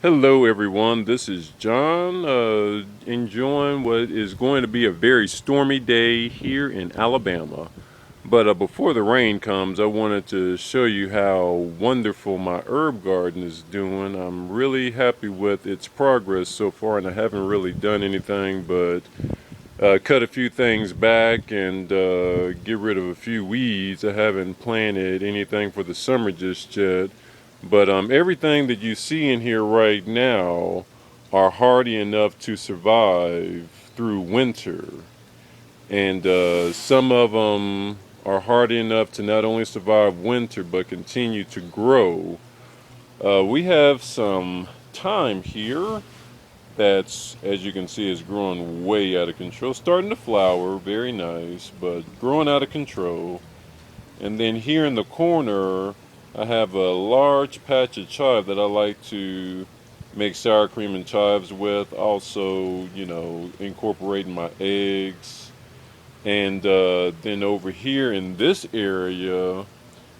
Hello, everyone. This is John, enjoying what is going to be a very stormy day here in Alabama. But before the rain comes, I wanted to show you how wonderful my herb garden is doing. I'm really happy with its progress so far, and I haven't really done anything but cut a few things back and get rid of a few weeds. I haven't planted anything for the summer just yet. But everything that you see in here right now are hardy enough to survive through winter. And some of them are hardy enough to not only survive winter but continue to grow. We have some thyme here that's, as you can see, is growing way out of control. Starting to flower, very nice, but growing out of control. And then here in the corner, I have a large patch of chive that I like to make sour cream and chives with. Also, incorporating my eggs. And then over here in this area,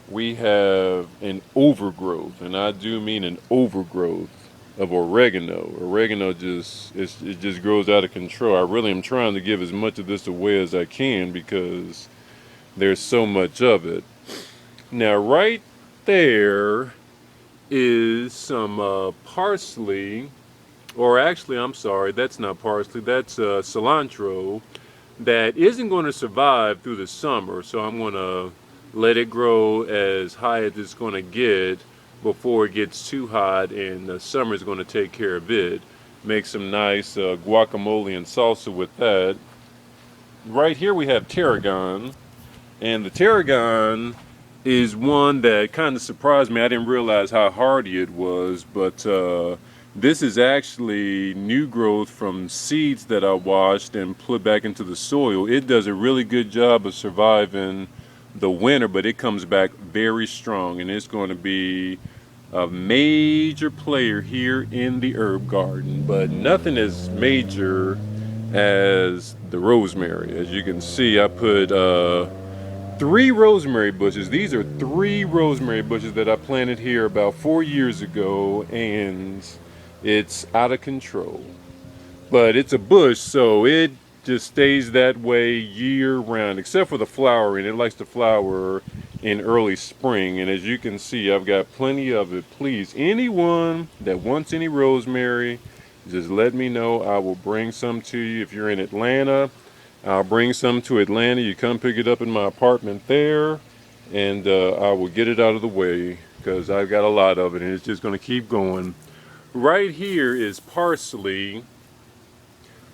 we have an overgrowth, and I do mean an overgrowth of oregano. Oregano it just grows out of control. I really am trying to give as much of this away as I can because there's so much of it. Now, right there is some parsley, or actually, I'm sorry, that's not parsley, that's cilantro that isn't going to survive through the summer. So I'm going to let it grow as high as it's going to get before it gets too hot, and the summer is going to take care of it. Make some nice guacamole and salsa with that. Right here we have tarragon, and the tarragon is one that kind of surprised me. I didn't realize how hardy it was, but this is actually new growth from seeds that I washed and put back into the soil. It does a really good job of surviving the winter, but it comes back very strong, and it's going to be a major player here in the herb garden. But nothing as major as the rosemary. As you can see, I put three rosemary bushes. These are three rosemary bushes that I planted here about 4 years ago, and it's out of control. But it's a bush, so it just stays that way year round, except for the flowering. It likes to flower in early spring, and as you can see, I've got plenty of it. Please, anyone that wants any rosemary, just let me know. I will bring some to you. If you're in Atlanta, I'll bring some to Atlanta. You come pick it up in my apartment there, and I will get it out of the way because I've got a lot of it, and it's just going to keep going. Right here is parsley.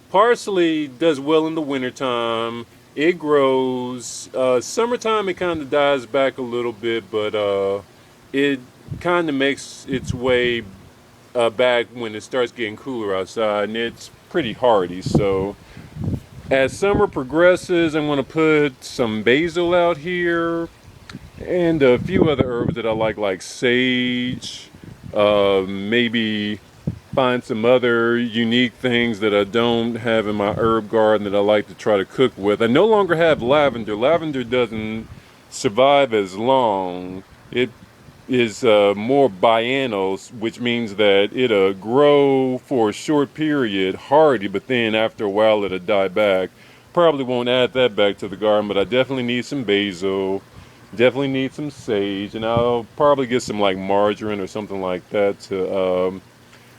Parsley does well in the wintertime. It grows. Summertime, it kind of dies back a little bit, but it kind of makes its way back when it starts getting cooler outside, and it's pretty hardy. So as summer progresses, I'm going to put some basil out here and a few other herbs that I like sage. Maybe find some other unique things that I don't have in my herb garden that I like to try to cook with. I no longer have lavender. Lavender doesn't survive as long. It is more biennial, which means that it'll grow for a short period, hardy, but then after a while it'll die back. Probably won't add that back to the garden, but I definitely need some basil, definitely need some sage, and I'll probably get some like marjoram or something like that to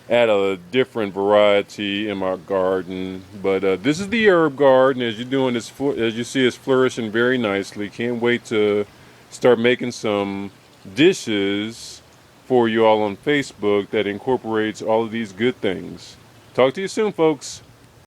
add a different variety in my garden. But this is the herb garden. As you're doing this, as you see, it's flourishing very nicely. Can't wait to start making some dishes for you all on Facebook that incorporates all of these good things. Talk to you soon, folks.